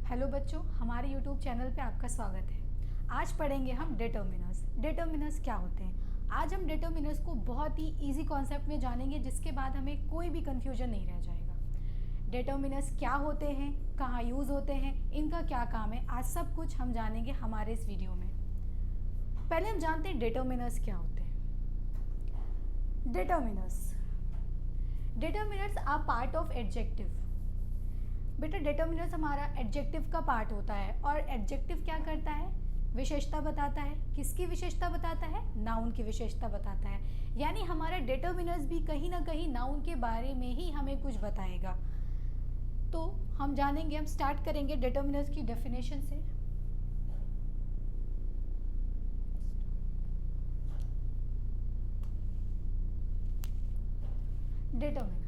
Hello बच्चों, हमारे YouTube channel पे आपका स्वागत है। आज पढ़ेंगे हम डिटर्मिनर्स। डिटर्मिनर्स क्या होते हैं? आज हम डिटर्मिनर्स को बहुत ही इजी कॉन्सेप्ट में जानेंगे, जिसके बाद हमें कोई भी कन्फ्यूजन नहीं रह जाएगा। डिटर्मिनर्स क्या होते हैं, कहाँ यूज़ होते हैं, इनका क्या काम है, आज सब कुछ हम जानेंगे हमारे इस वीडियो में। पहले हम जानते हैं डिटर्मिनर्स क्या होते हैं। Determiners are part of adjective. बेटा डिटर्मिनर्स हमारा एडजेक्टिव का पार्ट होता है, और एडजेक्टिव क्या करता है? विशेषता बताता है। किसकी विशेषता बताता है? नाउन की विशेषता बताता है। यानी हमारा डिटर्मिनर्स भी कहीं ना कहीं नाउन के बारे में ही हमें कुछ बताएगा। तो हम जानेंगे, हम स्टार्ट करेंगे डिटर्मिनर्स की डेफिनेशन से। Determiners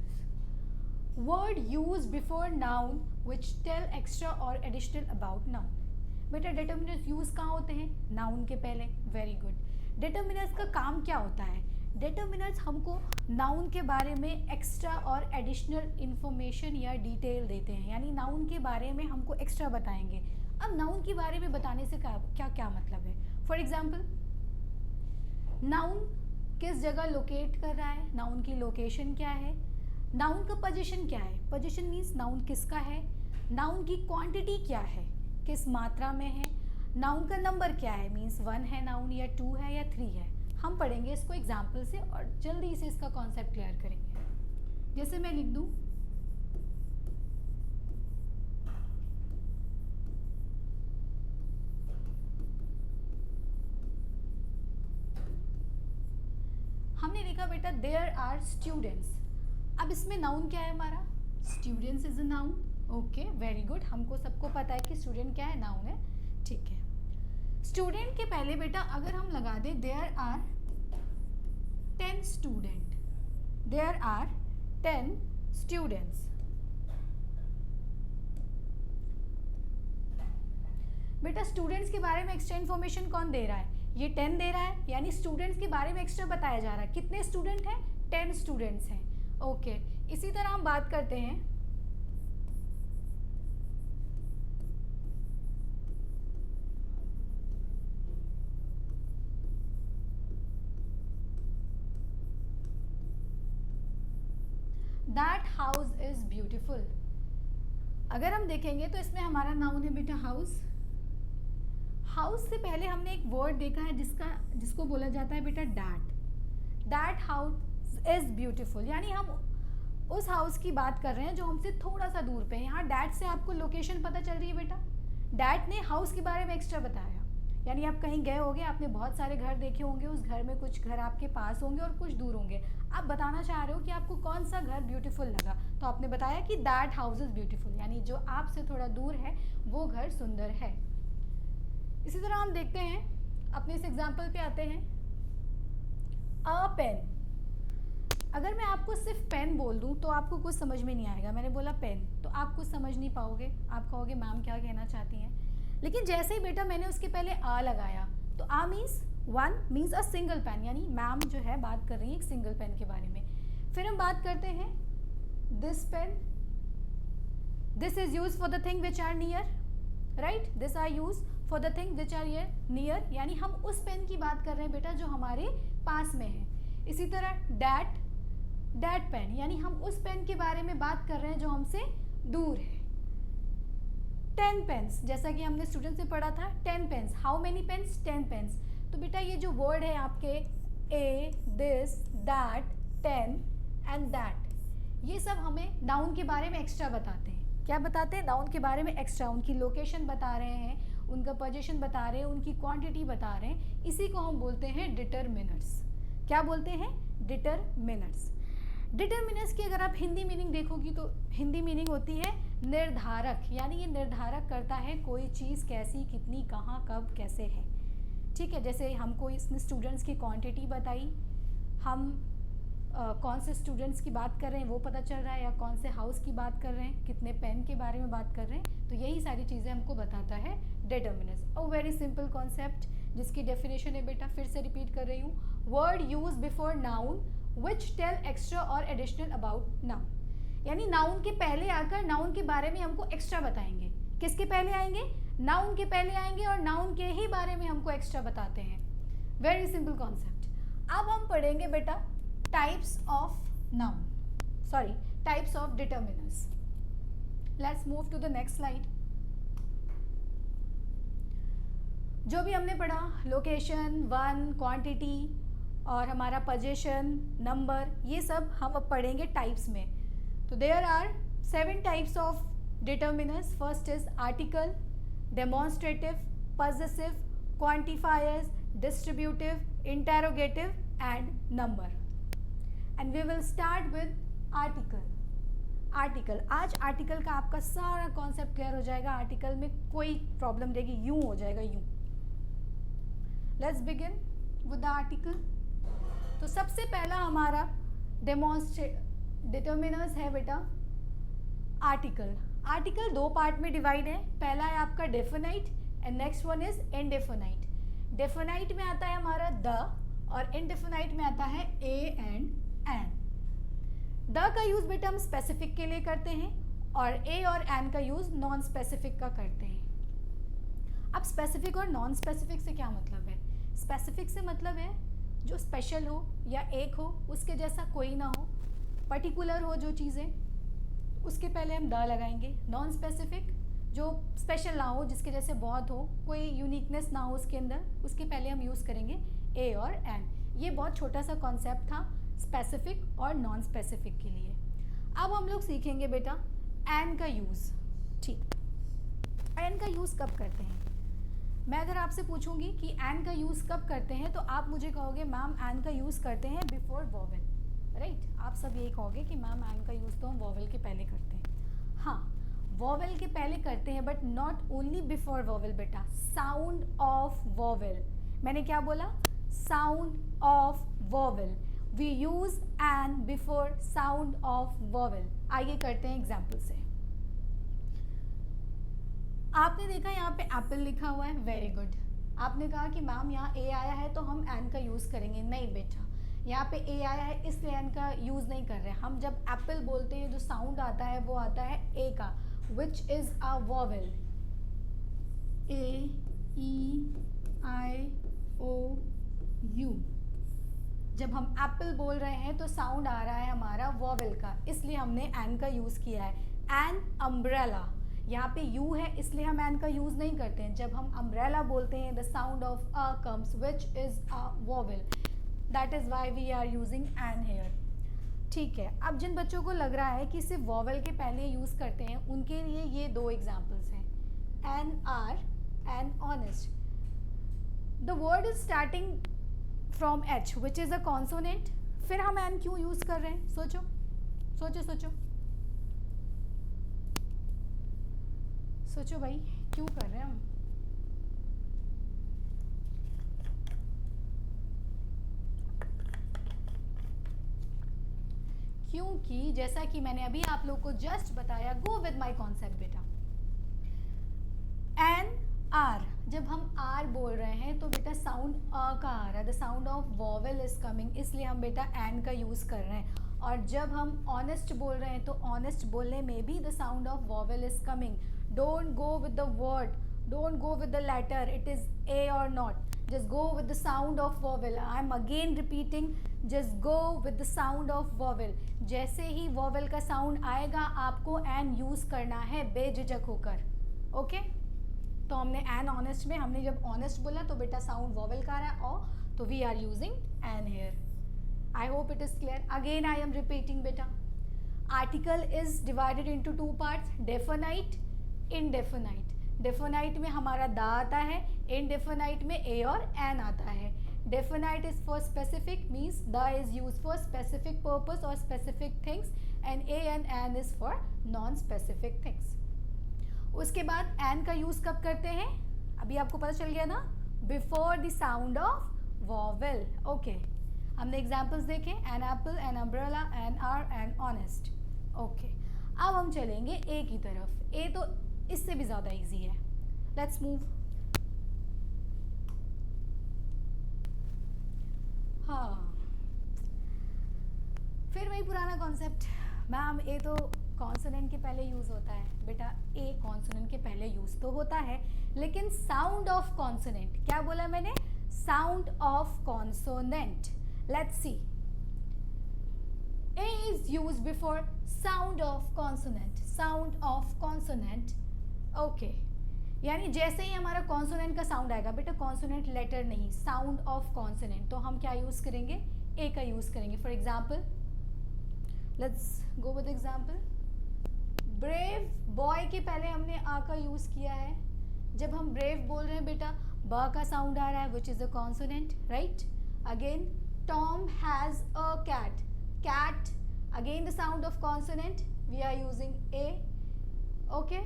word used before noun which tell extra or additional about noun। बेटा डिटर्मिनर्स यूज कहाँ होते हैं? नाउन के पहले। Very good. डिटर्मिनर्स का काम क्या होता है? डिटर्मिनर्स हमको नाउन के बारे में एक्स्ट्रा और एडिशनल इंफॉर्मेशन या डिटेल देते हैं, यानी नाउन के बारे में हमको एक्स्ट्रा बताएंगे। अब नाउन के बारे में बताने से क्या क्या मतलब है? फॉर एग्जाम्पल, नाउन किस जगह लोकेट कर रहा है, नाउन की लोकेशन क्या है, नाउन का पोजीशन क्या है, पोजीशन मीन्स नाउन किसका है, नाउन की क्वांटिटी क्या है, किस मात्रा में है, नाउन का नंबर क्या है, मीन्स 1 है नाउन या 2 है या 3 है। हम पढ़ेंगे इसको एग्जाम्पल से और जल्दी से इसका कॉन्सेप्ट क्लियर करेंगे। जैसे मैं लिख दूं, हमने लिखा बेटा देयर आर स्टूडेंट्स। अब इसमें नाउन क्या है हमारा? Students is a noun. Okay, very good. हमको सबको पता है कि स्टूडेंट क्या है? नाउन है। ठीक है। स्टूडेंट के पहले बेटा अगर हम लगा दें there are 10 student, there are 10 students. बेटा स्टूडेंट्स के बारे में एक्स्ट्रा इन्फॉर्मेशन कौन दे रहा है? ये 10 दे रहा है, यानी स्टूडेंट्स के बारे में एक्स्ट्रा बताया जा रहा है। कितने स्टूडेंट हैं? 10 स्टूडेंट्स हैं। ओके, इसी तरह हम बात करते हैं दैट हाउस इज ब्यूटिफुल। अगर हम देखेंगे तो इसमें हमारा नाउन है बेटा हाउस। हाउस से पहले हमने एक वर्ड देखा है जिसको बोला जाता है बेटा that. That house is beautiful, यानी हम उस हाउस की बात कर रहे हैं जो हमसे थोड़ा सा दूर पे है। यहाँ डैट से आपको लोकेशन पता चल रही है बेटा। डैट ने हाउस के बारे में एक्स्ट्रा बताया, यानी आप कहीं गए होंगे, आपने बहुत सारे घर देखे होंगे, उस घर में कुछ घर आपके पास होंगे और कुछ दूर होंगे। आप बताना चाह रहे हो कि आपको कौन सा घर ब्यूटीफुल लगा, तो आपने बताया कि दैट हाउस इज ब्यूटीफुल, यानी जो आपसे थोड़ा दूर है वो घर सुंदर है। इसी तरह हम देखते हैं, अपने इस एग्जाम्पल पे आते हैं। अ पेन। अगर मैं आपको सिर्फ पेन बोल दूं तो आपको कुछ समझ में नहीं आएगा। मैंने बोला पेन, तो आप कुछ समझ नहीं पाओगे, आप कहोगे मैम क्या कहना चाहती हैं। लेकिन जैसे ही बेटा मैंने उसके पहले आ लगाया, तो a means 1 means a single pen, यानी मैम जो है बात कर रही है एक सिंगल पेन के बारे में। फिर हम बात करते हैं this pen. This is use for the thing which are near, right. This are use for the thing which are near, यानी हम उस पेन की बात कर रहे हैं बेटा जो हमारे पास में है। इसी तरह डैट पेन, यानी हम उस पेन के बारे में बात कर रहे हैं जो हमसे दूर है। 10 पेन्स, जैसा कि हमने स्टूडेंट्स में पढ़ा था, 10 pens. How many pens? 10 pens. तो बेटा ये जो वर्ड है आपके A, this, that, 10 and that, ये सब हमें नाउन के बारे में एक्स्ट्रा बताते हैं। क्या बताते हैं? नाउन के बारे में एक्स्ट्रा, उनकी लोकेशन बता रहे हैं, उनका पोजीशन बता रहे हैं, उनकी क्वांटिटी बता रहे हैं। इसी को हम बोलते हैं डिटरमिनर्स। क्या बोलते हैं? डिटरमिनर्स। डिटर्मिनर्स की अगर आप हिंदी मीनिंग देखोगी तो हिंदी मीनिंग होती है निर्धारक, यानी ये निर्धारक करता है कोई चीज़ कैसी, कितनी, कहाँ, कब, कैसे है। ठीक है, जैसे हमको इसने स्टूडेंट्स की क्वांटिटी बताई, हम कौन से स्टूडेंट्स की बात कर रहे हैं वो पता चल रहा है, या कौन से हाउस की बात कर रहे हैं, कितने पेन के बारे में बात कर रहे हैं, तो यही सारी चीज़ें हमको बताता है डिटर्मिनर्स। और वेरी सिंपल कॉन्सेप्ट जिसकी डेफिनेशन है बेटा, फिर से रिपीट कर रही हूँ, word use before noun which tell extra or additional about noun, यानी नाउन के पहले आकर नाउन के बारे में हमको एक्स्ट्रा बताएंगे। किसके पहले आएंगे? नाउन के पहले आएंगे और नाउन के ही बारे में हमको एक्स्ट्रा बताते हैं। Very simple concept. अब हम पढ़ेंगे बेटा types of noun, sorry types of determiners. Let's move to the next slide. जो भी हमने पढ़ा, लोकेशन, वन, क्वांटिटी और हमारा पोजीशन, नंबर, ये सब हम अब पढ़ेंगे टाइप्स में। तो there are 7 types of determiners. First is article, demonstrative, possessive, quantifiers, distributive, interrogative and number. And we will start with article. Article, आज आर्टिकल का आपका सारा कॉन्सेप्ट क्लियर हो जाएगा। आर्टिकल में कोई प्रॉब्लम रहेगी, यूं हो जाएगा, यूं। Let's begin with the article. तो सबसे पहला हमारा डिटर्मिनर्स है बेटा आर्टिकल। आर्टिकल 2 पार्ट में डिवाइड है। पहला है आपका definite and next one is indefinite. Definite में आता है हमारा द और इनडेफिनाइट में आता है ए एंड एन। द का यूज बेटा हम स्पेसिफिक के लिए करते हैं और ए और एन का यूज नॉन स्पेसिफिक का करते हैं। अब स्पेसिफिक और नॉन स्पेसिफिक से क्या मतलब है? स्पेसिफिक से मतलब है जो स्पेशल हो या एक हो, उसके जैसा कोई ना हो, पर्टिकुलर हो जो चीज़ें, उसके पहले हम द लगाएंगे। नॉन स्पेसिफिक जो स्पेशल ना हो, जिसके जैसे बहुत हो, कोई यूनिकनेस ना हो उसके अंदर, उसके पहले हम यूज़ करेंगे ए और एन। ये बहुत छोटा सा कॉन्सेप्ट था स्पेसिफिक और नॉन स्पेसिफिक के लिए। अब हम लोग सीखेंगे बेटा एन का यूज़। ठीक, एन का यूज़ कब करते हैं? मैं अगर आपसे पूछूंगी कि एन का यूज़ कब करते हैं तो आप मुझे कहोगे मैम एन का यूज़ करते हैं बिफोर वॉवेल, राइट? आप सब यही कहोगे कि मैम एन का यूज़ तो हम वॉवेल के पहले करते हैं। हाँ, वॉवेल के पहले करते हैं but not only before vowel बेटा, साउंड ऑफ वॉवेल। मैंने क्या बोला? Sound of vowel. We use an before sound of vowel. आइए करते हैं एग्जाम्पल से। आपने देखा यहाँ पे एप्पल लिखा हुआ है, वेरी गुड। आपने कहा कि मैम यहाँ ए आया है तो हम एन का यूज़ करेंगे। नहीं बेटा, यहाँ पे ए आया है इसलिए एन का यूज़ नहीं कर रहे। हम जब एप्पल बोलते हैं जो साउंड आता है वो आता है ए का, which is a vowel. A, E, I, O, U. जब हम एप्पल बोल रहे हैं तो साउंड आ रहा है हमारा वॉवेल का, इसलिए हमने एन का यूज़ किया है। एन अम्ब्रेला, यहाँ पे यू है इसलिए हम एन का यूज़ नहीं करते हैं। जब हम अम्ब्रेला बोलते हैं the sound of a comes which is a vowel, that is why we are using an here. ठीक है, अब जिन बच्चों को लग रहा है कि सिर्फ वॉवेल के पहले यूज़ करते हैं उनके लिए ये 2 एग्जाम्पल्स हैं, an hour and honest. The word is starting from H which is a consonant, फिर हम एन क्यों यूज़ कर रहे हैं? सोचो सोचो सोचो सोचो भाई, क्यों कर रहे हैं हम? क्योंकि जैसा कि मैंने अभी आप लोग को जस्ट बताया, गो विद माय कॉन्सेप्ट बेटा। एन आर, जब हम आर बोल रहे हैं तो बेटा साउंड अ का आ रहा है, the sound of vowel is coming, इसलिए हम बेटा एन का यूज़ कर रहे हैं। और जब हम ऑनेस्ट बोल रहे हैं तो ऑनेस्ट बोलने में भी the sound of vowel is coming. Don't go with the word, don't go with the letter, it is A or not. Just go with the sound of vowel. I am again repeating, just go with the sound of vowel. जैसे ही vowel का sound आएगा आपको an use करना है बेझिझक होकर, okay? तो हमने an honest में हमने जब honest बोला तो बेटा sound vowel का रहा है और तो we are using an here. I hope it is clear. Again I am repeating बेटा. Article is divided into 2 parts, definite, indefinite. Definite में हमारा द आता है, इनडेफिनाइट में ए और एन आता है। Definite is for specific, means the is use for specific purpose और specific things, and a and an is for non specific things. उसके बाद एन का यूज कब करते हैं? अभी आपको पता चल गया ना, before the sound of vowel. Okay, हमने एग्जाम्पल्स देखे, an apple, an umbrella, an hour, an honest. Okay, अब हम चलेंगे ए की तरफ। ए तो इससे भी ज़्यादा इजी है। Let's move. हाँ, फिर वही पुराना कॉन्सेप्ट, मैम ए तो कॉन्सोनेंट के पहले यूज़ होता है। बेटा ए कौन कॉन्सोनेंट के पहले यूज तो होता है, लेकिन साउंड ऑफ कॉन्सोनेंट, क्या बोला मैंने, sound of consonant, let's see, A is used before sound of consonant, sound of consonant, okay, यानी जैसे ही हमारा कॉन्सोनेंट का साउंड आएगा, बेटा कॉन्सोनेंट लेटर नहीं, साउंड ऑफ कॉन्सोनेंट, तो हम क्या यूज करेंगे, ए का यूज करेंगे. For example, let's go with example, brave boy के पहले हमने आ का यूज किया है. जब हम ब्रेव बोल रहे हैं बेटा, ब का साउंड आ रहा है, which is a consonant, right. Again, Tom has a cat, cat, again the sound of consonant, we are using a, okay.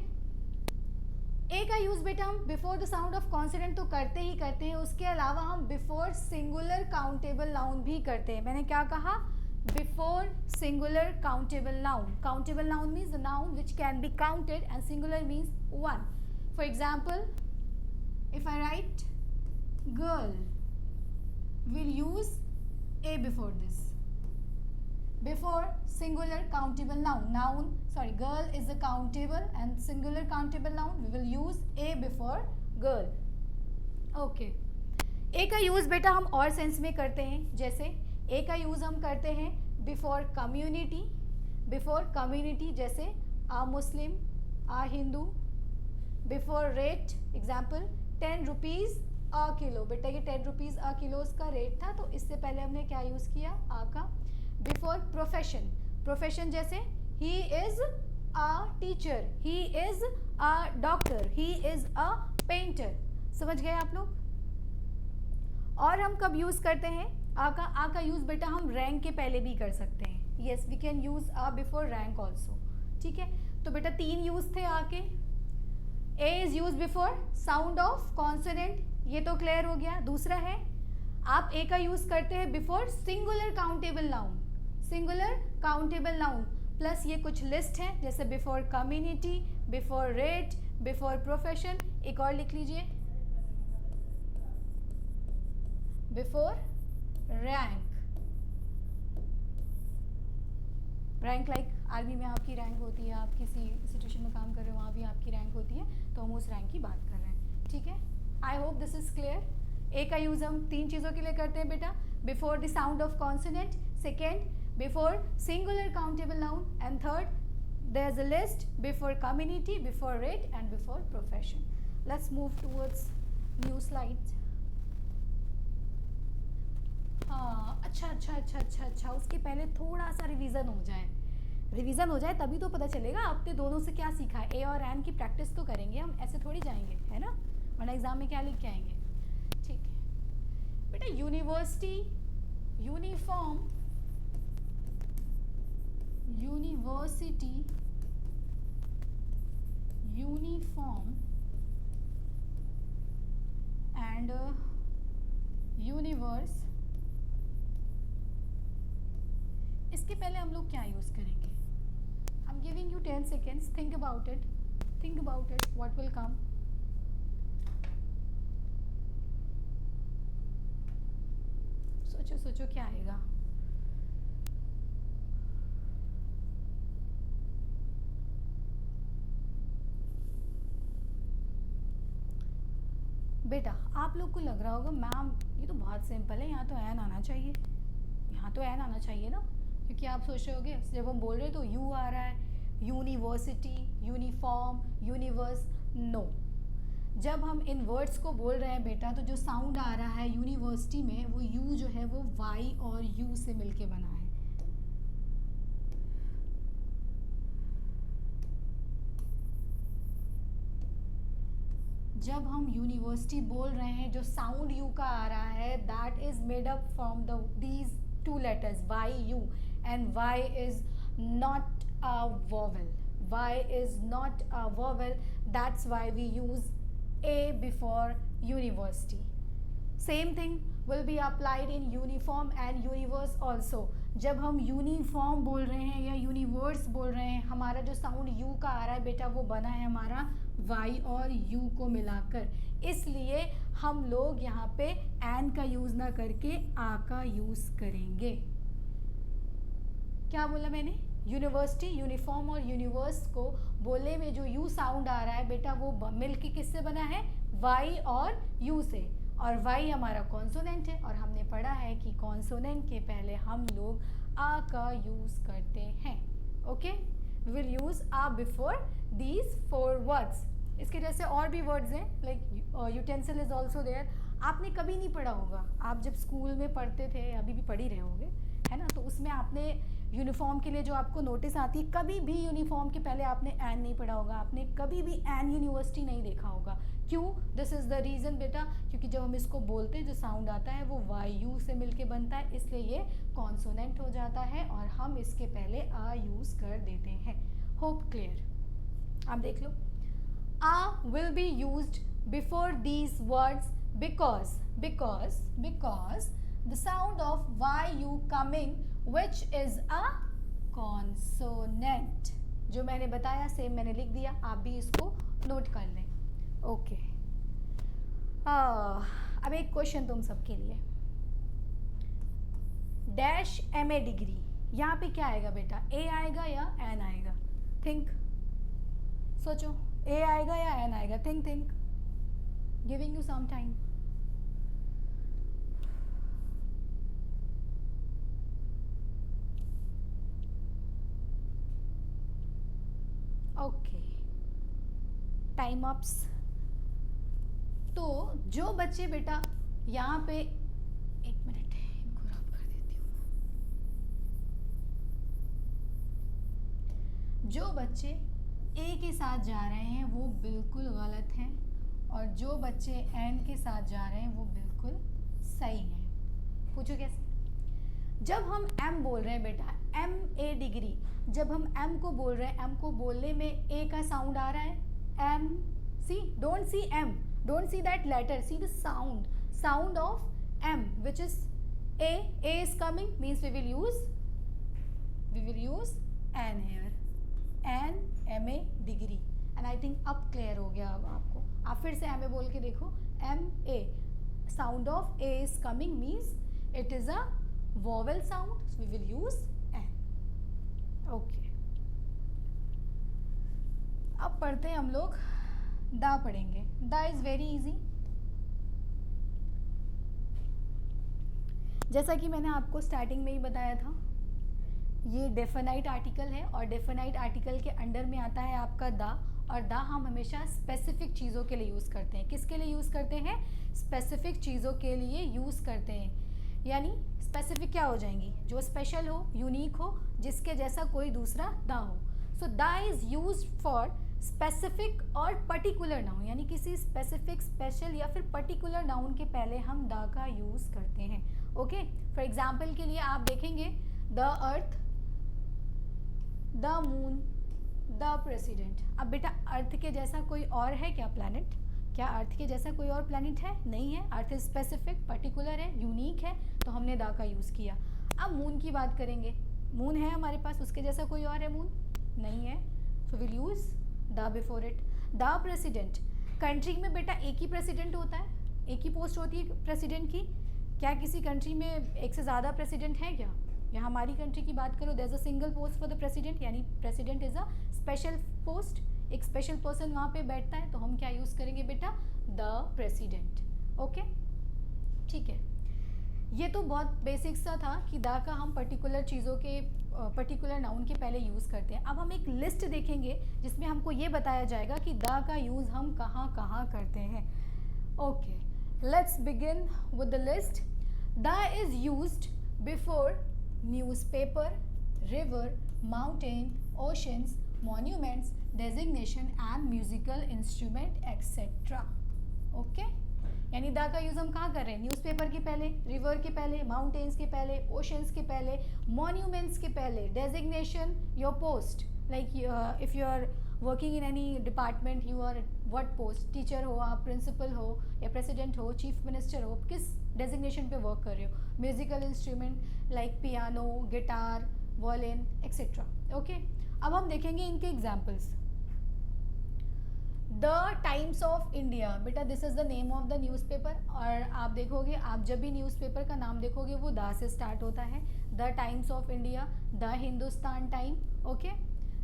a का यूज बेटा हम before the sound of consonant तो करते ही करते हैं, उसके अलावा हम बिफोर सिंगुलर काउंटेबल नाउन भी करते हैं. मैंने क्या कहा, before singular countable noun. Countable noun means the noun which can be counted and singular means one. For example, if I right girl, will use a before this. Before singular countable noun, sorry, girl is a countable and singular countable noun, we will use a before girl, okay. a का use बेटा हम और sense में करते हैं, जैसे a का use हम करते हैं बिफोर कम्युनिटी, जैसे a Muslim, a Hindu. Before rate, example 10 rupees a kilo, बेटा ये 10 रुपीज़ अ किलो का रेट था, तो इससे पहले हमने क्या यूज़ किया, आ का. बिफोर प्रोफेशन जैसे he is a teacher, he is a doctor, he is a painter. समझ गए आप लोग. और हम कब यूज करते हैं आ का यूज बेटा हम रैंक के पहले भी कर सकते हैं. Yes, we can use a before rank also, ठीक है. तो बेटा 3 यूज थे आ के. A is use before sound of consonant, ये तो क्लियर हो गया. दूसरा है, आप ए का यूज करते हैं before singular countable noun, plus ये कुछ लिस्ट है, जैसे before community, before rate, before profession. एक और लिख लीजिए, बिफोर रैंक लाइक आर्मी में आपकी रैंक होती है, आप किसी इंस्टीट्यूशन में काम कर रहे हो, वहाँ भी आपकी रैंक होती है, तो हम उस रैंक की बात कर रहे हैं, ठीक है. I hope this is clear. A का यूज हम 3 चीज़ों के लिए करते हैं बेटा, before the sound of consonant, second before singular countable noun, and third there is a list before community, before rate and before profession. Let's move towards new slide. हाँ, अच्छा, उसके पहले थोड़ा सा रिवीजन हो जाए तभी तो पता चलेगा आपने दोनों से क्या सीखा है. ए और एन की प्रैक्टिस तो करेंगे हम, ऐसे थोड़ी जाएंगे, है ना, वरना एग्जाम में क्या लिख के आएंगे. ठीक है बेटा, university, uniform, university, uniform and universe, इसके पहले हम लोग क्या यूज करेंगे. I am giving you 10 seconds, think about it, what will come. सोचो क्या आएगा. बेटा आप लोग को लग रहा होगा मैम ये तो बहुत सिंपल है, यहाँ तो एन आना चाहिए, ना, क्योंकि आप सोच रहे होगे जब हम बोल रहे हैं तो यू आ रहा है, यूनिवर्सिटी, यूनिफॉर्म, यूनिवर्स. नो, जब हम इन वर्ड्स को बोल रहे हैं बेटा, तो जो साउंड आ रहा है यूनिवर्सिटी में, वो यू जो है वो वाई और यू से मिलके बना है. जब हम यूनिवर्सिटी बोल रहे हैं, जो साउंड यू का आ रहा है, that is made up from these 2 letters Y U, and Y is not a vowel, that's why we use a before university. Same thing will be applied in uniform and universe also. जब हम uniform बोल रहे हैं या universe बोल रहे हैं, हमारा जो साउंड यू का आ रहा है बेटा, वो बना है हमारा वाई और यू को मिलाकर, इसलिए हम लोग यहाँ पे एन का यूज ना करके आ का यूज करेंगे. क्या बोला मैंने, यूनिवर्सिटी, यूनिफॉर्म और यूनिवर्स को बोलने में जो यू साउंड आ रहा है बेटा वो मिल के किससे बना है, वाई और यू से, और वाई हमारा कॉन्सोनेंट है, और हमने पढ़ा है कि कॉन्सोनेंट के पहले हम लोग आ का यूज करते हैं. Okay, we will use a before these 4 words. इसके जैसे और भी वर्ड्स हैं, like utensil is also there. आपने कभी नहीं पढ़ा होगा, आप जब स्कूल में पढ़ते थे, अभी भी पढ़ ही रहे होगे, है ना, तो उसमें आपने यूनिफॉर्म के लिए जो आपको नोटिस आती है, कभी भी यूनिफॉर्म के पहले आपने एन नहीं पढ़ा होगा, आपने कभी भी एन यूनिवर्सिटी नहीं देखा होगा. क्यों? दिस इज़ द रीज़न बेटा, क्योंकि जब हम इसको बोलते हैं जो साउंड आता है वो वाई यू से मिलके बनता है, इसलिए ये कॉन्सोनेंट हो जाता है और हम इसके पहले आ यूज़ कर देते हैं. Hope clear. आप देख लो, a will be used before these words because the sound of YU coming which is a consonant. जो मैंने बताया सेम मैंने लिख दिया, आप भी इसको नोट कर लें. ओके, अब एक क्वेश्चन तुम सबके लिए. डैश MA डिग्री, यहाँ पे क्या आएगा बेटा, ए आएगा या एन आएगा? थिंक, सोचो, ए आएगा या एन आएगा? Think, giving you some time. Okay, time ups. तो जो बच्चे बेटा यहाँ पे, एक मिनट इनको रब कर देती हूँ. जो बच्चे ए के साथ जा रहे हैं वो बिल्कुल गलत हैं, और जो बच्चे एन के साथ जा रहे हैं वो बिल्कुल सही हैं. पूछो कैसे? जब हम एम बोल रहे हैं बेटा, MA डिग्री, जब हम एम को बोल रहे हैं, एम को बोलने में ए का साउंड आ रहा है, M. See, don't see M, don't see that letter, see the sound of M which is A. A is coming means we will use an here, an MA degree. And I think अब clear हो गया. अब आपको, आप फिर से MA बोल के देखो, MA, sound of A is coming means it is a vowel sound, so we will use n. Okay, अब पढ़ते हैं हम लोग, दा पढ़ेंगे. दा इज वेरी इजी. जैसा कि मैंने आपको स्टार्टिंग में ही बताया था, ये डेफिनाइट आर्टिकल है और डेफिनाइट आर्टिकल के अंडर में आता है आपका दा, और दा हम हमेशा स्पेसिफिक चीज़ों के लिए यूज़ करते हैं. किसके लिए यूज़ करते हैं? स्पेसिफिक चीज़ों के लिए यूज़ करते हैं. यानी स्पेसिफिक क्या हो जाएंगी? जो स्पेशल हो, यूनिक हो, जिसके जैसा कोई दूसरा दा हो. सो दा इज़ यूज्ड फॉर स्पेसिफिक और पर्टिकुलर नाउन, यानी किसी स्पेसिफिक, स्पेशल या फिर पर्टिकुलर नाउन के पहले हम दा का यूज़ करते हैं. ओके, फॉर एग्जाम्पल के लिए आप देखेंगे the earth, the moon, the president. अब बेटा अर्थ के जैसा कोई और है क्या प्लैनेट? क्या अर्थ के जैसा कोई और प्लैनेट है? नहीं है. अर्थ स्पेसिफिक, पर्टिकुलर है, यूनिक है, तो हमने दा का यूज़ किया. अब मून की बात करेंगे, मून है हमारे पास, उसके जैसा कोई और है मून? नहीं है, सो विल यूज़ दा before it. The president, country में बेटा एक ही प्रेसिडेंट होता है, एक ही पोस्ट होती है प्रेसिडेंट की. क्या किसी कंट्री में एक से ज़्यादा प्रेसिडेंट है क्या? या हमारी कंट्री की बात करो, there is a single post for the president, यानी president is a special post, एक स्पेशल पर्सन वहाँ पे बैठता है, तो हम क्या यूज़ करेंगे बेटा? The president. ओके, ठीक है. ये तो बहुत बेसिक सा था कि दा का हम पर्टिकुलर चीज़ों के, पर्टिकुलर नाउन के पहले यूज़ करते हैं. अब हम एक लिस्ट देखेंगे जिसमें हमको ये बताया जाएगा कि दा का यूज़ हम कहाँ कहाँ करते हैं. Okay, let's begin with the list. The is used before newspaper, river, mountain, oceans, monuments, designation and musical instrument etc. Okay, यानी दा का यूज़ हम कहाँ कर रहे हैं? न्यूज़पेपर के पहले, रिवर के पहले, माउंटेन्स के पहले, ओशंस के पहले, मॉन्यूमेंट्स के पहले, designation, your post, like if you are working in any department, you are what post, teacher हो आप, प्रिंसिपल हो या प्रेसिडेंट हो, चीफ मिनिस्टर हो, किस डेजिग्नेशन पे वर्क कर रहे हो? Musical instrument like piano, guitar, violin etcetera. Okay, अब हम देखेंगे इनके examples. The Times of India, बेटा this is the name of the newspaper, और आप देखोगे, आप जब भी न्यूज़पेपर का नाम देखोगे वो दा से स्टार्ट होता है. The Times of India, the Hindustan time, okay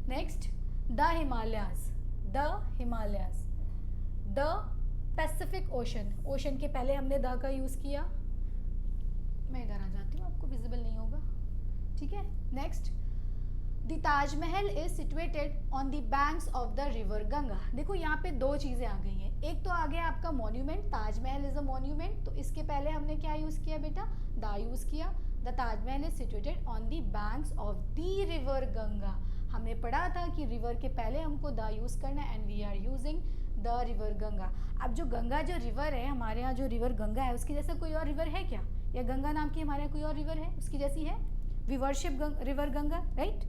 next the Himalayas, the Himalayas, the Pacific ocean, ocean के पहले हमने द का यूज़ किया, मैं इधर आ जाती हूँ, आपको विजिबल नहीं होगा, ठीक है। Next the Taj Mahal is situated on the banks of the river Ganga. देखो यहाँ पे दो चीज़ें आ गई हैं, एक तो आ गया आपका monument, Taj Mahal is a monument, तो इसके पहले हमने क्या यूज़ किया बेटा, द यूज़ किया, the Taj Mahal is situated on the banks of the river Ganga. हमने पढ़ा था कि रिवर के पहले हमको द यूज़ करना है and we are using the river Ganga. अब जो गंगा जो रिवर है हमारे यहाँ, जो रिवर गंगा है उसकी जैसा कोई और रिवर है क्या, या गंगा नाम की हमारे यहाँ कोई और रिवर है उसकी जैसी है, we worship river Ganga, right,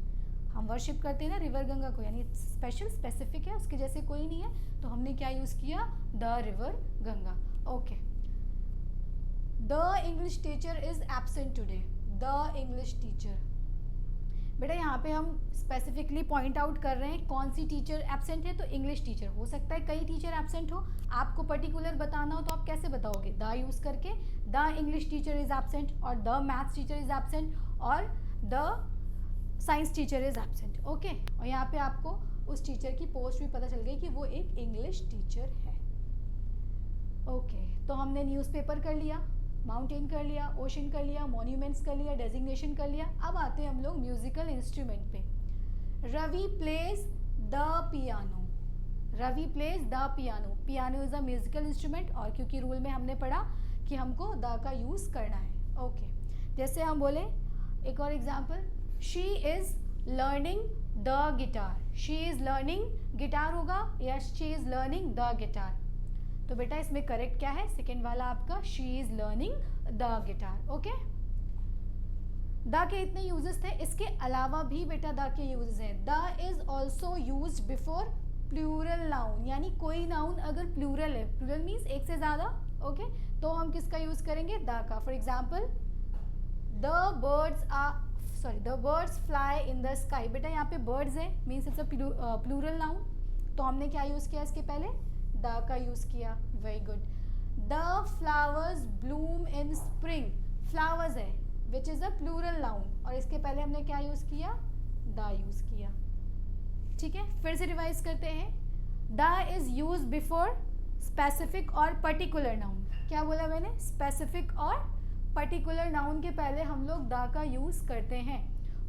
हम वर्शिप करते हैं ना रिवर गंगा को, यानी स्पेशल स्पेसिफिक है, उसके जैसे कोई नहीं है, तो हमने क्या यूज़ किया, the river Ganga. Okay the English teacher is absent today, the English teacher, बेटा यहाँ पे हम स्पेसिफिकली पॉइंट आउट कर रहे हैं कौन सी टीचर एब्सेंट है, तो इंग्लिश टीचर, हो सकता है कई टीचर एब्सेंट हो, आपको पर्टिकुलर बताना हो तो आप कैसे बताओगे, द यूज़ करके, the English teacher is absent, और the maths teacher is absent, और the science teacher is absent. Okay, और यहाँ पे आपको उस टीचर की पोस्ट भी पता चल गई कि वो एक इंग्लिश टीचर है। ओके तो हमने न्यूज़पेपर कर लिया, माउंटेन कर लिया, ओशन कर लिया, मॉन्यूमेंट्स कर लिया, डेजिग्नेशन कर लिया। अब आते हैं हम लोग म्यूजिकल इंस्ट्रूमेंट पे। Ravi plays the piano, Ravi plays the piano, piano is a musical instrument, और क्योंकि रूल में हमने पढ़ा कि हमको द का यूज़ करना है। ओके जैसे हम बोले एक और example, she is learning the guitar, she is learning guitar होगा या she is learning the guitar, तो बेटा इसमें करेक्ट क्या है, सेकेंड वाला आपका, she is learning the guitar. Okay the के इतने यूजेस थे, इसके अलावा भी बेटा द के यूजेस हैं। The is also use before plural noun, यानी कोई नाउन अगर प्लूरल है, प्लूरल मीन्स एक से ज़्यादा, ओके तो हम किसका यूज़ करेंगे, द का। For example the birds fly in the sky, बेटा यहाँ पे बर्ड्स है means it's a plural noun, तो हमने क्या यूज़ किया इसके पहले, द का यूज़ किया, very good. The flowers bloom in spring, flowers है which is a plural noun, और इसके पहले हमने क्या यूज़ किया, द यूज़ किया। ठीक है फिर से रिवाइज करते हैं, the is use before specific और पर्टिकुलर नाउन, क्या बोला मैंने, स्पेसिफिक और पर्टिकुलर नाउन के पहले हम लोग द का यूज़ करते हैं।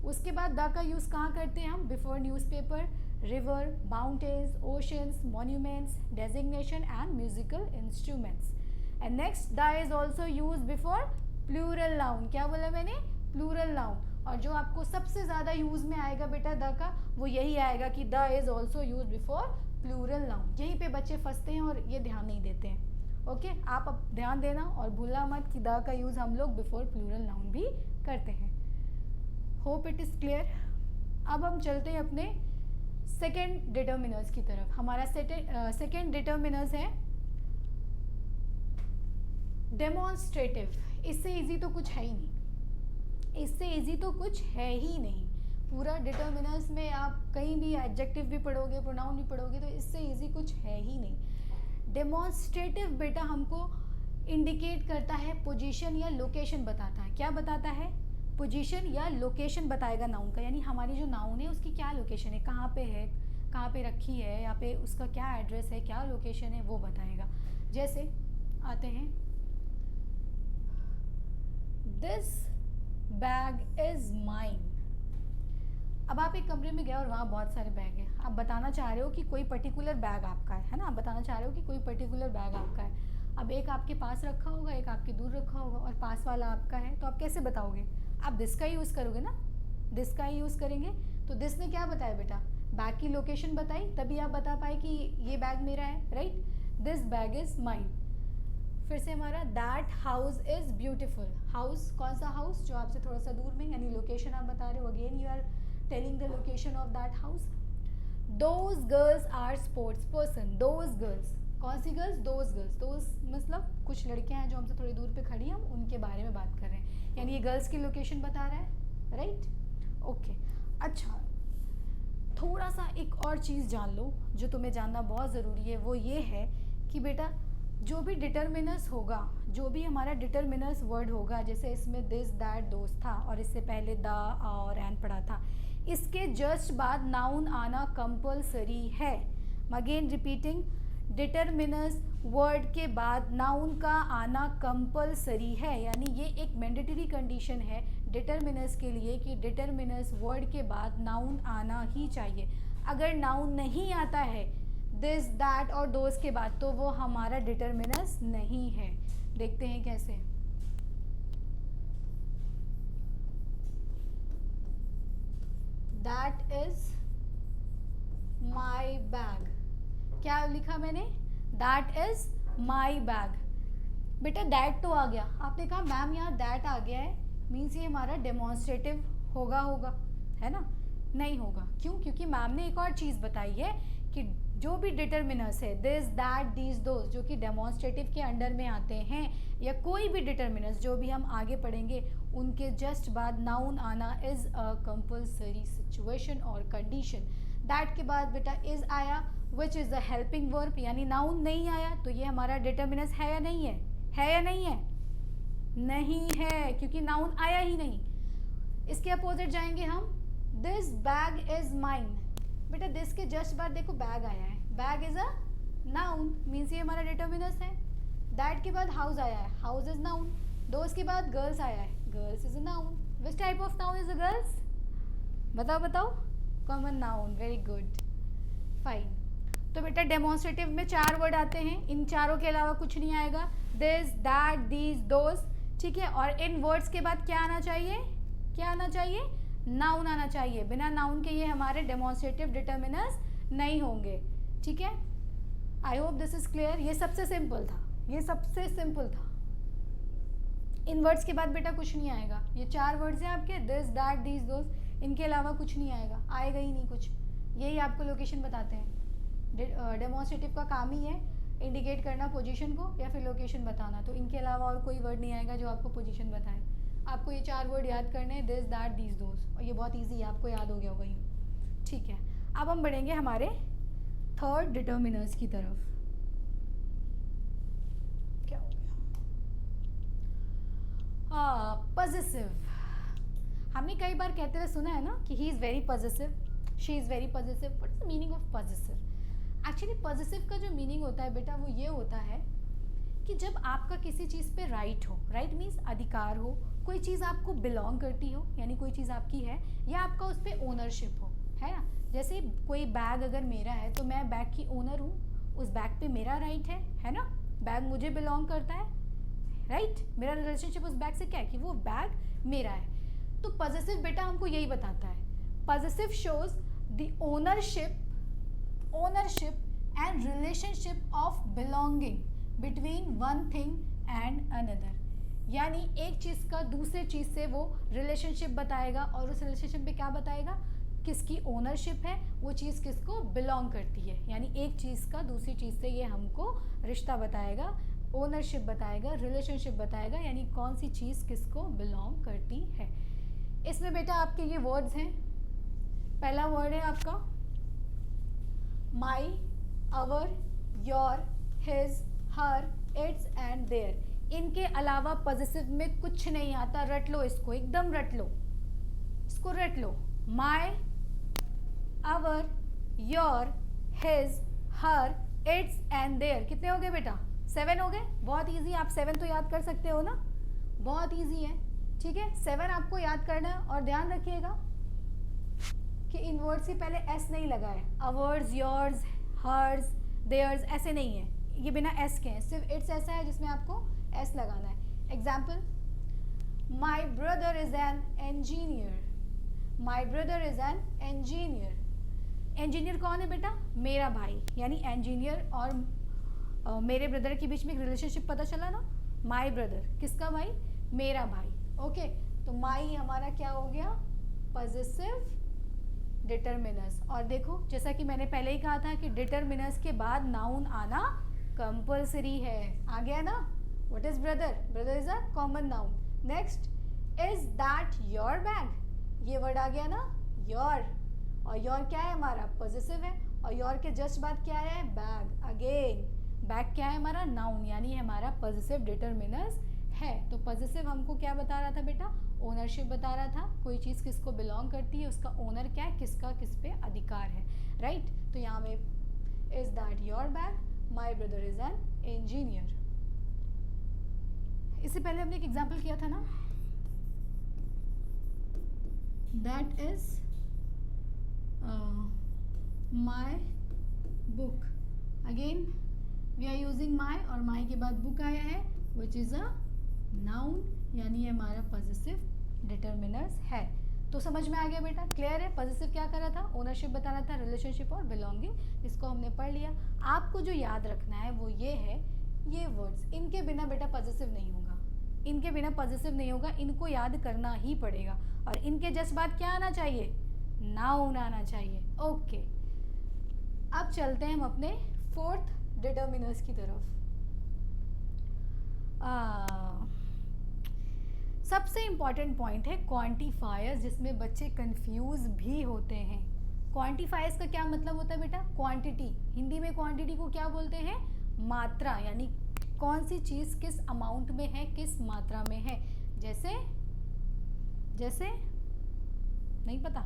उसके बाद द का यूज़ कहाँ करते हैं हम, before newspaper, river, mountains, oceans, monuments, designation and musical instruments. And next, the is also used before plural noun. क्या बोला मैंने, plural noun. और जो आपको सबसे ज़्यादा यूज़ में आएगा बेटा द का, वो यही आएगा कि the is also use before plural noun. यहीं पे बच्चे फंसते हैं और ये ध्यान नहीं देते हैं। ओके आप अब ध्यान देना और भूलना मत कि द का यूज़ हम लोग बिफोर प्लूरल नाउन भी करते हैं। Hope it is clear. अब हम चलते हैं अपने सेकेंड डिटर्मिनर्स की तरफ। हमारा सेकेंड डिटर्मिनर्स है डेमोन्स्ट्रेटिव। इससे इजी तो कुछ है ही नहीं, इससे इजी तो कुछ है ही नहीं। पूरा डिटर्मिनर्स में आप कहीं भी एडजेक्टिव भी पढ़ोगे, प्रोनाउन भी पढ़ोगे, तो इससे इजी कुछ है ही नहीं। डेमोन्स्ट्रेटिव बेटा हमको इंडिकेट करता है पोजीशन या लोकेशन बताता है। क्या बताता है, पोजीशन या लोकेशन बताएगा नाउन का, यानी हमारी जो नाउन है उसकी क्या लोकेशन है, कहाँ पे है, कहाँ पे रखी है, या पे उसका क्या एड्रेस है, क्या लोकेशन है, वो बताएगा। जैसे आते हैं, दिस बैग इज माइन। अब आप एक कमरे में गए और वहाँ बहुत सारे बैग हैं, आप बताना चाह रहे हो कि कोई पर्टिकुलर बैग आपका है ना, आप बताना चाह रहे हो कि कोई पर्टिकुलर बैग आपका है। अब एक आपके पास रखा होगा, एक आपके दूर रखा होगा, और पास वाला आपका है, तो आप कैसे बताओगे, आप दिस का ही यूज़ करोगे ना, दिस का ही यूज़ करेंगे। तो दिस ने क्या बताया बेटा, बैग की लोकेशन बताई, तभी आप बता पाए कि ये बैग मेरा है, right. This bag is mine. फिर से हमारा that house is beautiful. House कौन सा हाउस, जो आपसे थोड़ा सा दूर में, यानी लोकेशन आप बता रहे हो, again you are telling the location of that house. Those girls are sports person. Those girls, कौन सी गर्ल्स, दोज गर्ल्स, दोज मतलब कुछ लड़कियां हैं जो हमसे थोड़ी दूर पे खड़ी हैं, हम उनके बारे में बात कर रहे हैं, यानी ये गर्ल्स की लोकेशन बता रहा है, राइट। ओके अच्छा, थोड़ा सा एक और चीज़ जान लो जो तुम्हें जानना बहुत ज़रूरी है, वो ये है कि बेटा जो भी डिटर्मिनर्स होगा, जो भी हमारा डिटर्मिनर्स वर्ड होगा, जैसे इसमें दिस दैट दोस्त था और इससे पहले द और एन पढ़ा था, इसके जस्ट बाद नाउन आना कंपलसरी है। अगेन रिपीटिंग, डिटरमिनस वर्ड के बाद नाउन का आना कंपलसरी है, यानी ये एक मैंडेटरी कंडीशन है डिटरमिनस के लिए कि डिटरमिनस वर्ड के बाद नाउन आना ही चाहिए। अगर नाउन नहीं आता है दिस दैट और दोस के बाद तो वो हमारा डिटरमिनस नहीं है। देखते हैं कैसे। दैट इज माई बैग, क्या लिखा मैंने, दैट इज माई बैग। बेटा दैट तो आ गया, आपने कहा मैम यहाँ दैट आ गया है, मीन्स ये हमारा डेमोन्स्ट्रेटिव होगा है ना, नहीं होगा। क्यों? क्योंकि मैम ने एक और चीज़ बताई है कि जो भी डिटरमिनस है दिस दैट दीज दोस जो कि डेमोन्स्ट्रेटिव के अंडर में आते हैं, या कोई भी डिटरमिनस जो भी हम आगे पढ़ेंगे उनके जस्ट बाद नाउन आना इज़ अ कंपल्सरी सिचुएशन और कंडीशन। दैट के बाद बेटा इज़ आया which is the helping verb, यानी नाउन नहीं आया तो ये हमारा डिटरमिनस है या नहीं है, है या नहीं है, नहीं है क्योंकि नाउन आया ही नहीं। इसके अपोजिट जाएंगे हम, दिस बैग इज माइन। बेटा दिस के जस्ट बाद देखो बैग आया है, bag is a noun, means ये हमारा डिटरमिनस है। दैट के बाद हाउस आया है, हाउस इज नाउन। दोस्त के बाद गर्ल्स आया है, girls is a noun. Which type of noun is a girls, बताओ बताओ, common noun, very good, fine. तो बेटा डेमोन्स्ट्रेटिव में 4 वर्ड आते हैं, इन चारों के अलावा कुछ नहीं आएगा, दिस दैट दीज दोस, ठीक है। और इन वर्ड्स के बाद क्या आना चाहिए, क्या आना चाहिए, नाउन आना चाहिए। बिना नाउन के ये हमारे डेमोन्स्ट्रेटिव डिटरमिनर्स नहीं होंगे, ठीक है। I hope this is clear. ये सबसे सिंपल था, ये सबसे सिंपल था। इन वर्ड्स के बाद बेटा कुछ नहीं आएगा, ये 4 वर्ड्स हैं आपके, दिस दैट दीज दोस, इनके अलावा कुछ नहीं आएगा, आएगा ही नहीं कुछ। यही आपको लोकेशन बताते हैं, डेमोन्स्ट्रेटिव का काम ही है इंडिकेट करना पोजीशन को या फिर लोकेशन बताना। तो इनके अलावा और कोई वर्ड नहीं आएगा जो आपको पोजीशन बताए। आपको ये 4 वर्ड याद करने हैं, दिस दैट दीज दोस, और ये बहुत इजी है, आपको याद हो गया होगा ये, ठीक है। अब हम बढ़ेंगे हमारे थर्ड डिटर्मिनर्स की तरफ। क्या हो गया, पॉजेसिव। हमने कई बार कहते हुए सुना है ना कि he is very possessive, she is very possessive. What is the meaning of possessive? Actually possessive का जो मीनिंग होता है बेटा वो ये होता है कि जब आपका किसी चीज़ पे राइट हो, राइट मीन्स अधिकार हो, कोई चीज़ आपको बिलोंग करती हो, यानी कोई चीज़ आपकी है, या आपका उस पर ओनरशिप हो, है ना। जैसे कोई बैग अगर मेरा है तो मैं बैग की ओनर हूँ, उस बैग पे मेरा राइट है ना, बैग मुझे बिलोंग करता है, राइट। मेरा रिलेशनशिप उस बैग से क्या है कि वो बैग मेरा है। तो पॉजेसिव बेटा हमको यही बताता है, possessive shows the ownership and relationship of belonging between one thing and another, यानी एक चीज़ का दूसरे चीज़ से वो रिलेशनशिप बताएगा, और उस रिलेशनशिप पे क्या बताएगा, किसकी ओनरशिप है, वो चीज़ किसको बिलोंग करती है, यानी एक चीज़ का दूसरी चीज़ से ये हमको रिश्ता बताएगा, ओनरशिप बताएगा, रिलेशनशिप बताएगा, यानी कौन सी चीज़ किसको बिलोंग करती है। इसमें बेटा आपके ये वर्ड्स हैं, पहला वर्ड है आपका my, our, your, his, her, its and their. इनके अलावा पॉजेसिव में कुछ नहीं आता, रट लो इसको, एकदम रट लो, इसको रट लो। My, our, your, his, her, its and their. कितने हो गए बेटा, 7 हो गए। बहुत इजी, आप 7 तो याद कर सकते हो ना, बहुत इजी है, ठीक है। 7 आपको याद करना है, और ध्यान रखिएगा कि इन वर्ड्स से पहले एस नहीं लगा है, अवर्स, योर्स, हर्स, देयर्स ऐसे नहीं है, ये बिना एस के हैं, सिर्फ इट्स ऐसा है जिसमें आपको एस लगाना है। Example, my brother is an engineer, my brother is an engineer. Engineer कौन है बेटा, मेरा भाई, यानी इंजीनियर और मेरे ब्रदर के बीच में एक रिलेशनशिप पता चला ना, माई ब्रदर, किसका भाई, मेरा भाई, ओके। तो माई हमारा क्या हो गया, पॉजेसिव डिटरमिनर्स। और देखो जैसा कि मैंने पहले ही कहा था कि डिटरमिनर्स के बाद नाउन आना कंपल्सरी है, आ गया ना। What is brother, brother is a common noun. Next, is that your bag, ये वर्ड आ गया ना, योर, और योर क्या है हमारा, पॉजेसिव है, और योर के जस्ट बाद क्या है, बैग। अगेन बैग क्या है हमारा, नाउन, यानी हमारा पॉजेसिव डिटरमिनर्स है, तो पॉजिटिव हमको क्या बता रहा था बेटा, ओनरशिप बता रहा था, कोई चीज़ किसको बिलोंग करती है, उसका ओनर क्या है, किसका किस पे अधिकार है, राइट। तो यहाँ में is that your bag, my brother is an engineer. इससे पहले हमने एक एग्जाम्पल किया था ना, that is my book. Again we are using my, और माई के बाद बुक आया है, विच इज़ अ नाउन, यानी हमारा पॉजिटिव डिटर्मिनर्स है। तो समझ में आ गया बेटा, क्लियर है। पॉजिटिव क्या कर रहा था, ओनरशिप बता रहा था, रिलेशनशिप और बिलोंगिंग, इसको हमने पढ़ लिया। आपको जो याद रखना है वो ये है, ये वर्ड्स, इनके बिना बेटा पॉजिटिव नहीं होगा, इनके बिना पॉजिटिव नहीं होगा, इनको याद करना ही पड़ेगा। और इनके जस्ट बाद क्या आना चाहिए, नाउन आना चाहिए। ओके, अब चलते हैं हम अपने फोर्थ डिटर्मिनर्स की तरफ। सबसे इंपॉर्टेंट पॉइंट है क्वांटिफायर्स, जिसमें बच्चे कंफ्यूज भी होते हैं। क्वांटिफायर्स का क्या मतलब होता है बेटा, क्वांटिटी, हिंदी में क्वांटिटी को क्या बोलते हैं, मात्रा, यानी कौन सी चीज़ किस अमाउंट में है, किस मात्रा में है। जैसे जैसे नहीं पता,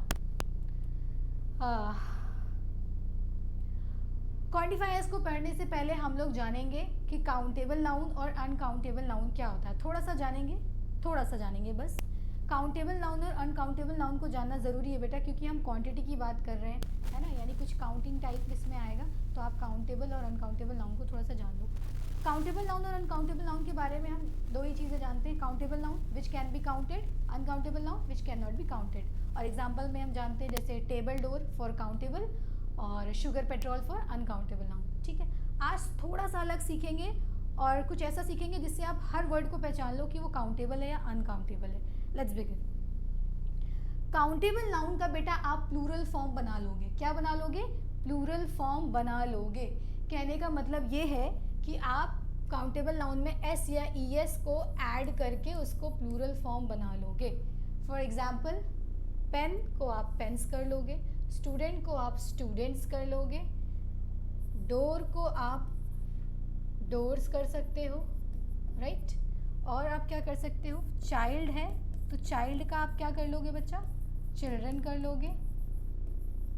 क्वांटिफायर्स को पढ़ने से पहले हम लोग जानेंगे कि काउंटेबल नाउन और अनकाउंटेबल नाउन क्या होता है। थोड़ा सा जानेंगे बस। काउंटेबल नाउन और अनकाउंटेबल नाउन को जानना ज़रूरी है बेटा, क्योंकि हम क्वांटिटी की बात कर रहे हैं, है ना, यानी कुछ काउंटिंग टाइप इसमें आएगा, तो आप काउंटेबल और अनकाउंटेबल नाउन को थोड़ा सा जान लो। काउंटेबल नाउन और अनकाउंटेबल नाउन के बारे में हम दो ही चीज़ें जानते हैं, countable noun which can be counted, uncountable noun which can not be counted. और एग्जाम्पल में हम जानते हैं जैसे टेबल डोर फॉर काउंटेबल और sugar petrol for uncountable noun. ठीक है, आज थोड़ा सा अलग सीखेंगे और कुछ ऐसा सीखेंगे जिससे आप हर वर्ड को पहचान लो कि वो काउंटेबल है या अनकाउंटेबल है। Let's begin. काउंटेबल नाउन का बेटा आप प्लूरल फॉर्म बना लोगे। क्या बना लोगे, प्लूरल फॉर्म बना लोगे। कहने का मतलब ये है कि आप काउंटेबल नाउन में एस या ई एस को ऐड करके उसको प्लूरल फॉर्म बना लोगे। फॉर एग्जाम्पल, पेन को आप पेन्स कर लोगे, स्टूडेंट को आप स्टूडेंट्स कर लोगे, डोर को आप डोर्स कर सकते हो, राइट। और आप क्या कर सकते हो, चाइल्ड है तो चाइल्ड का आप क्या कर लोगे बच्चा, चिल्ड्रन कर लोगे।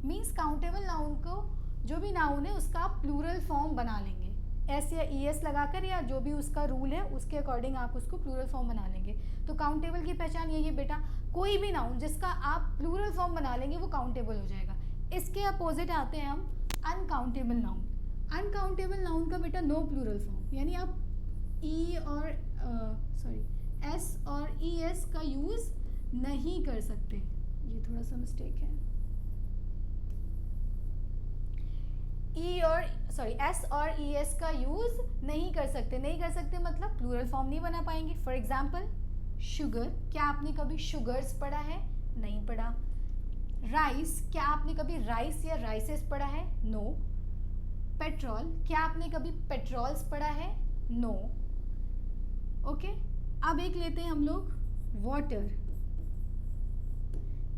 मीन्स काउंटेबल नाउन को, जो भी नाउन है उसका आप प्लूरल फॉर्म बना लेंगे, एस या ई एस लगाकर, या जो भी उसका रूल है उसके अकॉर्डिंग आप उसको प्लूरल फॉर्म बना लेंगे। तो काउंटेबल की पहचान यही है बेटा, कोई भी नाउन जिसका आप प्लूरल फॉर्म बना लेंगे वो काउंटेबल हो जाएगा। इसके अपोजिट आते हैं हम अनकाउंटेबल नाउन। अनकाउंटेबल नाउन का बेटा नो प्लूरल फॉर्म, यानी आप ई और एस और ई एस का यूज़ नहीं कर सकते। ये थोड़ा सा मिस्टेक है, एस और ई एस का यूज़ नहीं कर सकते मतलब प्लूरल फॉर्म नहीं बना पाएंगे। फॉर एग्जाम्पल, शुगर, क्या आपने कभी शुगर्स पढ़ा है, नहीं पढ़ा। राइस, क्या आपने कभी राइस या राइसेस पढ़ा है, नो। पेट्रोल, क्या आपने कभी पेट्रोल्स पढ़ा है, नो। ओके, अब एक लेते हैं हम लोग वाटर।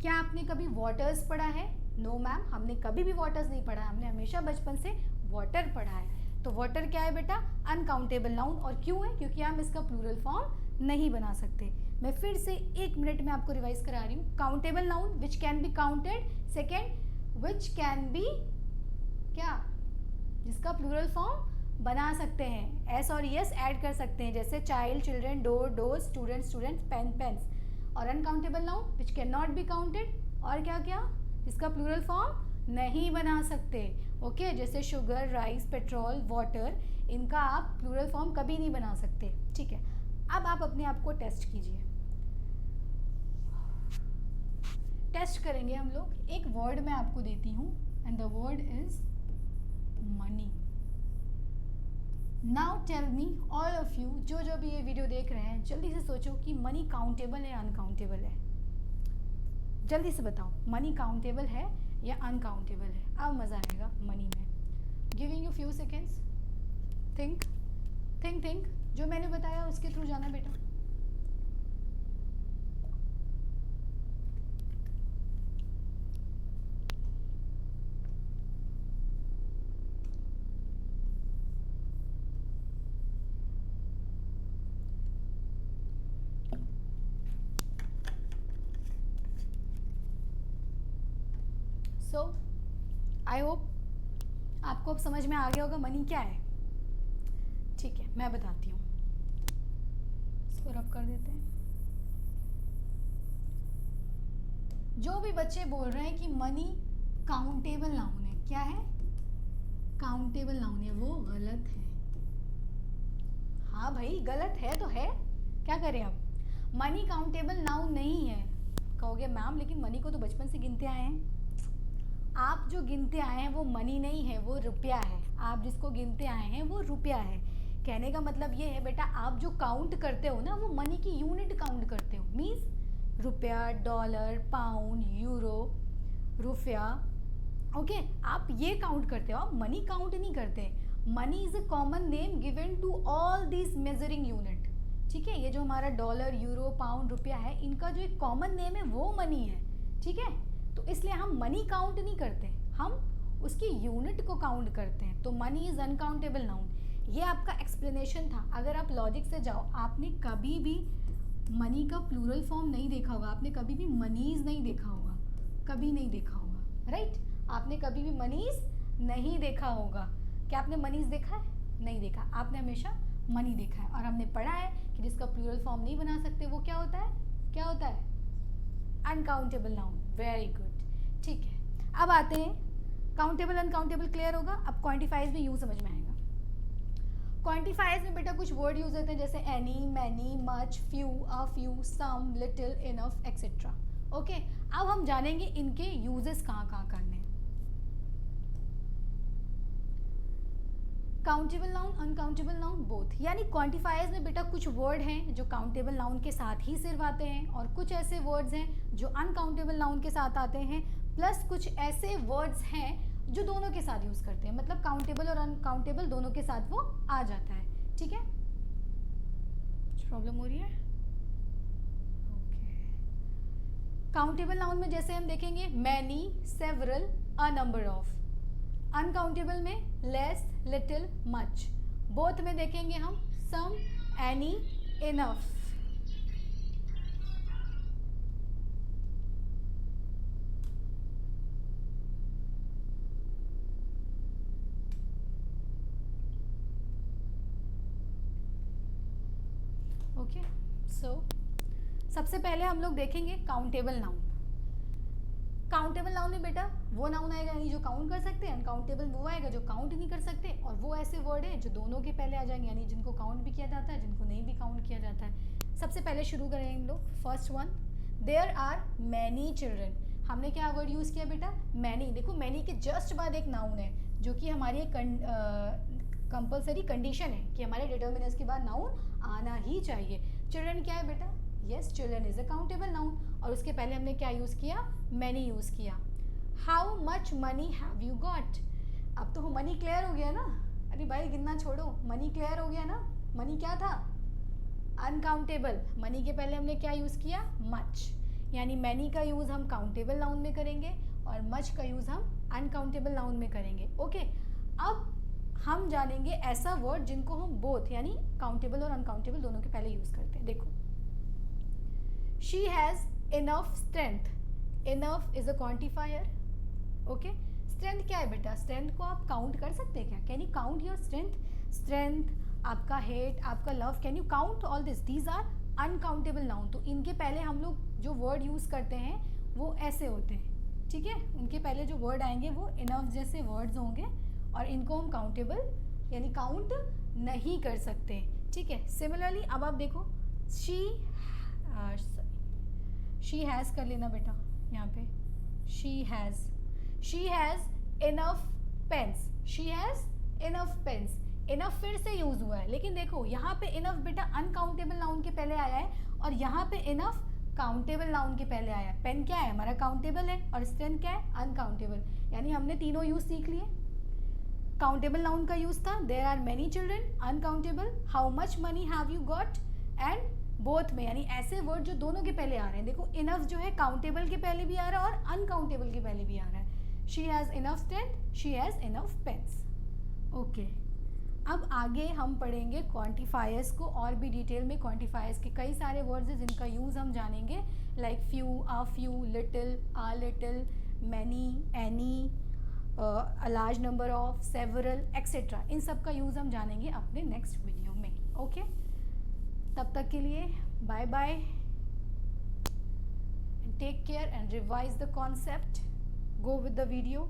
क्या आपने कभी वाटर्स पढ़ा है, नो मैम, हमने कभी भी वाटर्स नहीं पढ़ा है, हमने हमेशा बचपन से वाटर पढ़ा है। तो वाटर क्या है बेटा, अनकाउंटेबल नाउन। और क्यों है, क्योंकि हम इसका प्लूरल फॉर्म नहीं बना सकते। मैं फिर से 1 मिनट में आपको रिवाइज करा रही हूँ। Countable noun which can be counted, second which can be क्या, जिसका प्लूरल फॉर्म बना सकते हैं, एस और यस ऐड कर सकते हैं, जैसे child children, door doors, student students, pen pens. और uncountable noun which can not be counted, और क्या क्या, जिसका प्लूरल फॉर्म नहीं बना सकते। ओके, जैसे शुगर, राइस, पेट्रोल, वाटर, इनका आप प्लूरल फॉर्म कभी नहीं बना सकते। ठीक है, अब आप अपने आप को टेस्ट कीजिए। टेस्ट करेंगे हम लोग। एक वर्ड मैं आपको देती हूँ and the word is money. Now tell me all of you, जो भी ये वीडियो देख रहे हैं, जल्दी से सोचो कि मनी काउंटेबल है या अनकाउंटेबल है। जल्दी से बताओ, मनी काउंटेबल है या अनकाउंटेबल है। अब मज़ा आएगा मनी में। Giving you few seconds, think think think. जो मैंने बताया उसके थ्रू जाना बेटा। सो आई होप आपको अब समझ में आ गया होगा मनी क्या है। ठीक है, मैं बताती हूँ, इसको रब कर देते हैं। जो भी बच्चे बोल रहे हैं कि मनी काउंटेबल नाउन है, क्या है? काउंटेबल नाउन है, वो गलत है। हाँ भाई गलत है तो है, क्या करें अब। मनी काउंटेबल नाउन नहीं है। कहोगे मैम लेकिन मनी को तो बचपन से गिनते आए हैं। आप जो गिनते आए हैं वो मनी नहीं है, वो रुपया है। आप जिसको गिनते आए हैं वो रुपया है। कहने का मतलब ये है बेटा, आप जो काउंट करते हो ना वो मनी की यूनिट काउंट करते हो। मीन्स रुपया, डॉलर, पाउंड, यूरो, रुपया, ओके आप ये काउंट करते हो, आप मनी काउंट नहीं करते। Money is a common name given to all this measuring unit. ठीक है, ये जो हमारा डॉलर, यूरो, पाउंड, रुपया है, इनका जो एक कॉमन नेम है वो मनी है। ठीक है, तो इसलिए हम मनी काउंट नहीं करते, हम उसकी यूनिट को काउंट करते हैं। तो मनी इज अनकाउंटेबल नाउन। ये आपका एक्सप्लेनेशन था। अगर आप लॉजिक से जाओ, आपने कभी भी मनी का प्लूरल फॉर्म नहीं देखा होगा, आपने कभी भी मनीज नहीं देखा होगा, कभी नहीं देखा होगा, राइट? आपने कभी भी मनीज नहीं देखा होगा। क्या आपने मनीज देखा है? नहीं देखा। आपने हमेशा मनी देखा है। और हमने पढ़ा है कि जिसका प्लूरल फॉर्म नहीं बना सकते वो क्या होता है? क्या होता है? Uncountable noun. Very good. ठीक है, अब आते हैं काउंटेबल अनकाउंटेबल। क्लियर होगा? अब क्वांटिफाइज में यूँ समझ में आएगा। क्वांटिफाइज में बेटा कुछ वर्ड यूज होते हैं जैसे any, many, much, few, a few, some, little, enough, etcetera. Okay, अब हम जानेंगे इनके यूजेस कहाँ कहाँ करने हैं। Countable noun, uncountable noun both. यानी क्वांटिफायर्स में बेटा कुछ वर्ड हैं जो काउंटेबल नाउन के साथ ही सिर्फ आते हैं, और कुछ ऐसे वर्ड्स हैं जो अनकाउंटेबल नाउन के साथ आते हैं, प्लस कुछ ऐसे वर्ड्स हैं जो दोनों के साथ यूज करते हैं। मतलब काउंटेबल और अनकाउंटेबल दोनों के साथ वो आ जाता है। ठीक है, कुछ प्रॉब्लम हो रही है? ओके, काउंटेबल नाउन में जैसे हम देखेंगे many, several, a number of. Uncountable में लेस, लिटिल, मच। बोथ में देखेंगे हम सम, एनी, इनफ। ओके, सो सबसे पहले हम लोग देखेंगे काउंटेबल नाउन। काउंटेबल नाउन में बेटा वो नाउन आएगा यानी जो काउंट कर सकते हैं, अनकाउंटेबल वो आएगा जो काउंट नहीं कर सकते, और वो ऐसे वर्ड हैं जो दोनों के पहले आ जाएंगे यानी जिनको काउंट भी किया जाता है, जिनको नहीं भी काउंट किया जाता है। सबसे पहले शुरू करेंगे हम लोग। First one, there are many children. हमने क्या वर्ड यूज़ किया बेटा? मैनी। देखो मैनी के जस्ट बाद एक नाउन है जो कि हमारी एक कंपल्सरी कंडीशन है कि हमारे डिटर्मिनर्स के बाद नाउन आना ही चाहिए। चिल्ड्रन क्या है बेटा? Yes, children is a countable noun. और उसके पहले हमने क्या यूज़ किया? मैनी यूज़ किया। How much money have you got? अब तो मनी क्लियर हो गया ना। अरे भाई गिनना छोड़ो, मनी क्लियर हो गया ना। मनी क्या था? अनकाउंटेबल। मनी के पहले हमने क्या यूज़ किया? मच। यानी मैनी का यूज़ हम काउंटेबल नाउन में करेंगे और मच का यूज़ हम अनकाउंटेबल नाउन में करेंगे। ओके, अब हम जानेंगे ऐसा वर्ड जिनको हम बोथ यानी काउंटेबल और अनकाउंटेबल दोनों के पहले यूज़ करते हैं। देखो, she has enough strength. Enough is a quantifier. Okay, strength क्या है बेटा? स्ट्रेंथ को आप काउंट कर सकते हैं क्या? Can you count your strength? Strength, आपका हेट, आपका love, can you count all this? These are uncountable noun. तो इनके पहले हम लोग जो वर्ड यूज़ करते हैं वो ऐसे होते हैं। ठीक है, उनके पहले जो वर्ड आएंगे वो इनफ जैसे वर्ड्स होंगे और इनको हम काउंटेबल यानी काउंट नहीं कर सकते। ठीक है, सिमिलरली अब आप देखो, शी हैज़ कर लेना बेटा यहाँ पे। She has enough pens. She has enough pens. Enough फिर से यूज़ हुआ है, लेकिन देखो यहाँ पे इनफ बेटा अनकाउंटेबल नाउन के पहले आया है और यहाँ पे इनफ काउंटेबल नाउन के पहले आया है। पेन क्या है? हमारा काउंटेबल है, और स्ट्रेंथ क्या है? अनकाउंटेबल। यानी हमने तीनों यूज़ सीख लिए। काउंटेबल नाउन का यूज़ था there are many children, uncountable how much money have you got, and both में यानी ऐसे वर्ड जो दोनों के पहले आ रहे हैं। देखो इनफ जो है काउंटेबल के पहले भी आ रहा है और अनकाउंटेबल के पहले भी आ रहा है। She has enough strength, she has enough pens. Okay, अब आगे हम पढ़ेंगे क्वांटिफायर्स को और भी डिटेल में। क्वांटिफायर्स के कई सारे वर्ड्स हैं जिनका यूज़ हम जानेंगे, like few, a few, little, a little, many, any, a large number of, several, etcetera, इन सब का यूज़ हम जानेंगे अपने नेक्स्ट वीडियो में. ओके, तब तक के लिए bye bye, take care and revise the concept. Go with the video.